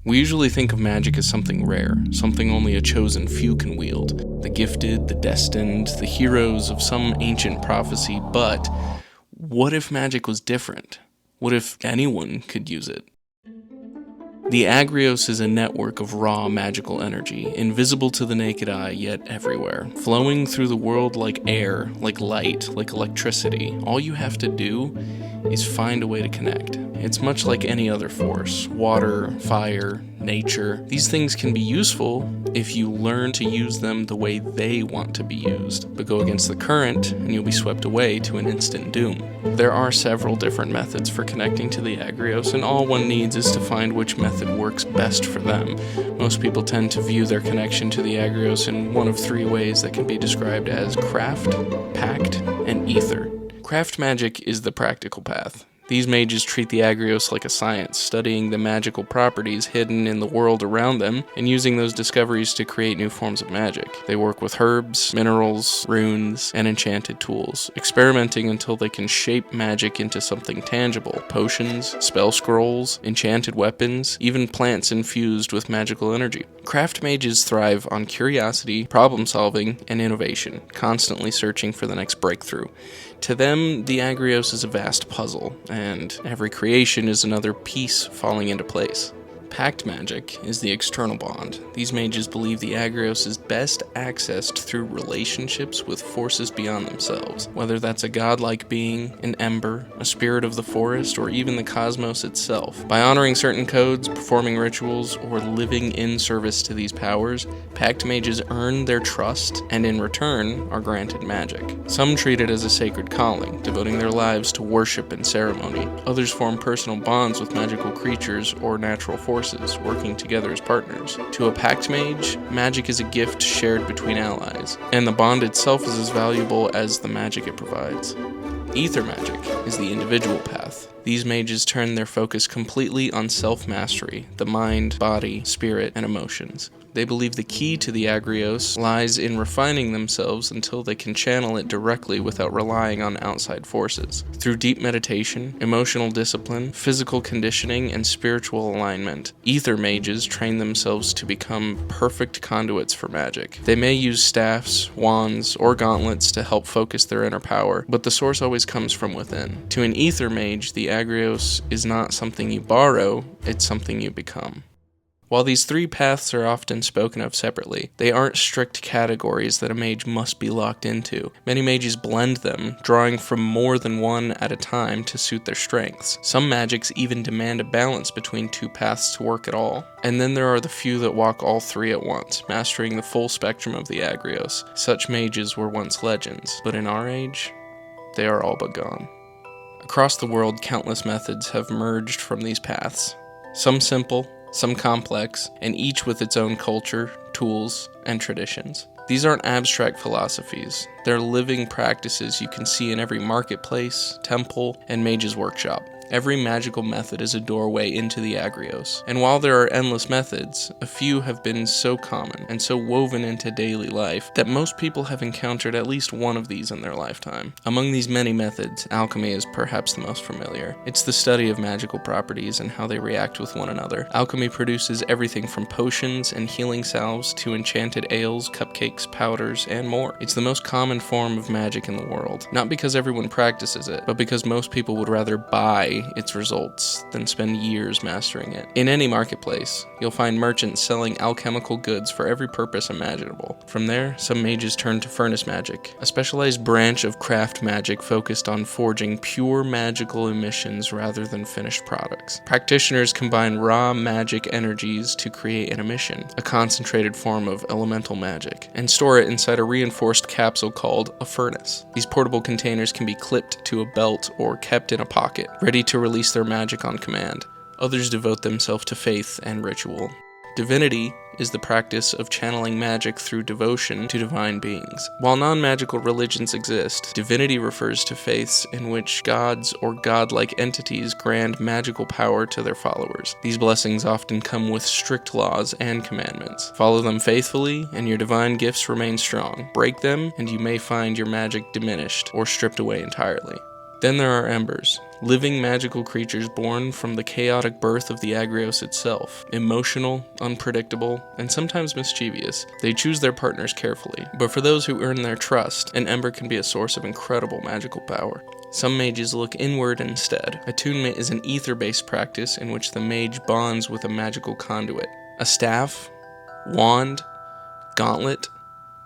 We usually think of magic as something rare, something only a chosen few can wield, the gifted, the destined, the heroes of some ancient prophecy, but what if magic was different? What if anyone could use it? The Agrios is a network of raw magical energy, invisible to the naked eye yet everywhere, flowing through the world like air, like light, like electricity. All you have to do is find a way to connect. It's much like any other force, water, fire, nature. These things can be useful if you learn to use them the way they want to be used, but go against the current and you'll be swept away to an instant doom. There are several different methods for connecting to the Agrios, and all one needs is to find which method works best for them. Most people tend to view their connection to the Agrios in one of three ways that can be described as craft, pact, and ether. Craft magic is the practical path. These mages treat the Agrios like a science, studying the magical properties hidden in the world around them, and using those discoveries to create new forms of magic. They work with herbs, minerals, runes, and enchanted tools, experimenting until they can shape magic into something tangible. Potions, spell scrolls, enchanted weapons, even plants infused with magical energy. Craft mages thrive on curiosity, problem solving, and innovation, constantly searching for the next breakthrough. To them, the Agrios is a vast puzzle, and every creation is another piece falling into place. Pact magic is the external bond. These mages believe the Agrios is best accessed through relationships with forces beyond themselves, whether that's a godlike being, an ember, a spirit of the forest, or even the cosmos itself. By honoring certain codes, performing rituals, or living in service to these powers, Pact mages earn their trust and in return are granted magic. Some treat it as a sacred calling, devoting their lives to worship and ceremony. Others form personal bonds with magical creatures or natural forces, working together as partners. To a Pact mage, magic is a gift shared between allies, and the bond itself is as valuable as the magic it provides. Ether magic is the individual path. These mages turn their focus completely on self-mastery, the mind, body, spirit, and emotions. They believe the key to the Agrios lies in refining themselves until they can channel it directly without relying on outside forces. Through deep meditation, emotional discipline, physical conditioning, and spiritual alignment, ether mages train themselves to become perfect conduits for magic. They may use staffs, wands, or gauntlets to help focus their inner power, but the source always comes from within. To an ether mage, the Agrios is not something you borrow, it's something you become. While these three paths are often spoken of separately, they aren't strict categories that a mage must be locked into. Many mages blend them, drawing from more than one at a time to suit their strengths. Some magics even demand a balance between two paths to work at all. And then there are the few that walk all three at once, mastering the full spectrum of the Agrios. Such mages were once legends, but in our age, they are all but gone. Across the world, countless methods have merged from these paths. Some simple, some complex, and each with its own culture, tools, and traditions. These aren't abstract philosophies. They're living practices you can see in every marketplace, temple, and mage's workshop. Every magical method is a doorway into the Agrios. And while there are endless methods, a few have been so common and so woven into daily life that most people have encountered at least one of these in their lifetime. Among these many methods, alchemy is perhaps the most familiar. It's the study of magical properties and how they react with one another. Alchemy produces everything from potions and healing salves to enchanted ales, cupcakes, powders, and more. It's the most common form of magic in the world, not because everyone practices it, but because most people would rather buy its results than spend years mastering it. In any marketplace, you'll find merchants selling alchemical goods for every purpose imaginable. From there, some mages turn to furnace magic, a specialized branch of craft magic focused on forging pure magical emissions rather than finished products. Practitioners combine raw magic energies to create an emission, a concentrated form of elemental magic, and store it inside a reinforced capsule called a furnace. These portable containers can be clipped to a belt or kept in a pocket, ready to release their magic on command. Others devote themselves to faith and ritual. Divinity is the practice of channeling magic through devotion to divine beings. While non-magical religions exist, divinity refers to faiths in which gods or godlike entities grant magical power to their followers. These blessings often come with strict laws and commandments. Follow them faithfully, and your divine gifts remain strong. Break them, and you may find your magic diminished or stripped away entirely. Then there are embers, living magical creatures born from the chaotic birth of the Agrios itself. Emotional, unpredictable, and sometimes mischievous, they choose their partners carefully. But for those who earn their trust, an ember can be a source of incredible magical power. Some mages look inward instead. Attunement is an ether-based practice in which the mage bonds with a magical conduit. A staff, wand, gauntlet,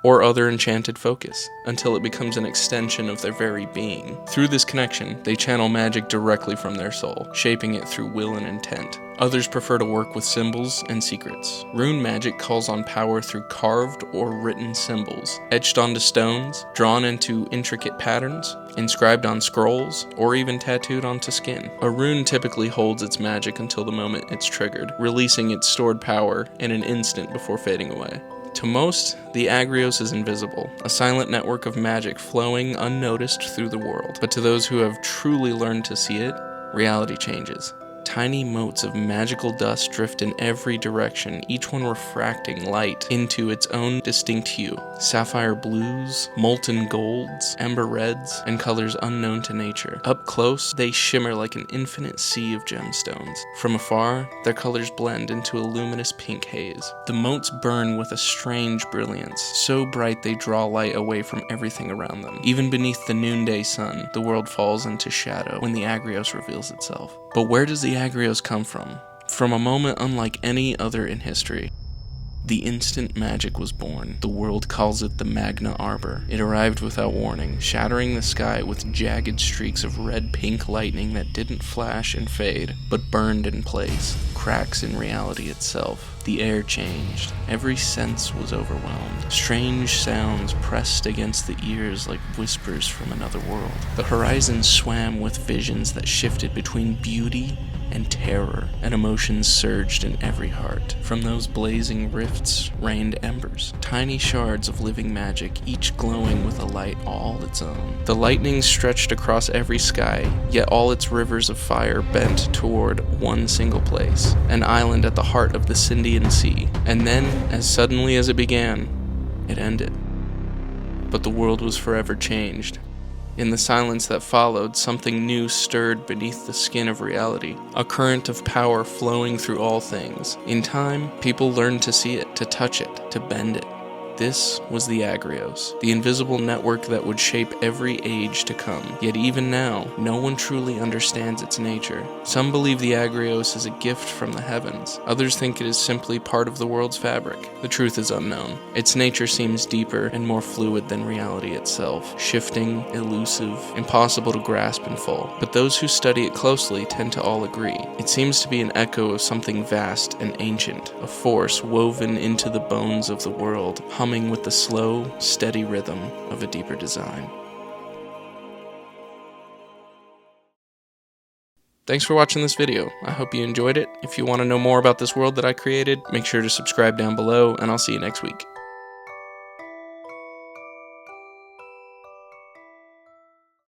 or other enchanted focus, until it becomes an extension of their very being. Through this connection, they channel magic directly from their soul, shaping it through will and intent. Others prefer to work with symbols and secrets. Rune magic calls on power through carved or written symbols, etched onto stones, drawn into intricate patterns, inscribed on scrolls, or even tattooed onto skin. A rune typically holds its magic until the moment it's triggered, releasing its stored power in an instant before fading away. To most, the Agrios is invisible, a silent network of magic flowing unnoticed through the world. But to those who have truly learned to see it, reality changes. Tiny motes of magical dust drift in every direction, each one refracting light into its own distinct hue. Sapphire blues, molten golds, ember reds, and colors unknown to nature. Up close, they shimmer like an infinite sea of gemstones. From afar, their colors blend into a luminous pink haze. The motes burn with a strange brilliance, so bright they draw light away from everything around them. Even beneath the noonday sun, the world falls into shadow when the Agrios reveals itself. But where does the Agrios come from? From a moment unlike any other in history. The instant magic was born. The world calls it the Magna Arbor. It arrived without warning, shattering the sky with jagged streaks of red-pink lightning that didn't flash and fade, but burned in place. Cracks in reality itself. The air changed. Every sense was overwhelmed. Strange sounds pressed against the ears like whispers from another world. The horizon swam with visions that shifted between beauty and terror, and emotions surged in every heart. From those blazing rifts rained embers, tiny shards of living magic, each glowing with a light all its own. The lightning stretched across every sky, yet all its rivers of fire bent toward one single place, an island at the heart of the Scindian Sea. And then, as suddenly as it began, it ended. But the world was forever changed. In the silence that followed, something new stirred beneath the skin of reality, a current of power flowing through all things. In time, people learned to see it, to touch it, to bend it. This was the Agrios, the invisible network that would shape every age to come. Yet even now, no one truly understands its nature. Some believe the Agrios is a gift from the heavens. Others think it is simply part of the world's fabric. The truth is unknown. Its nature seems deeper and more fluid than reality itself, shifting, elusive, impossible to grasp in full. But those who study it closely tend to all agree. It seems to be an echo of something vast and ancient, a force woven into the bones of the world, humming with the slow, steady rhythm of a deeper design. Thanks for watching this video. I hope you enjoyed it. If you want to know more about this world that I created, make sure to subscribe down below, and I'll see you next week.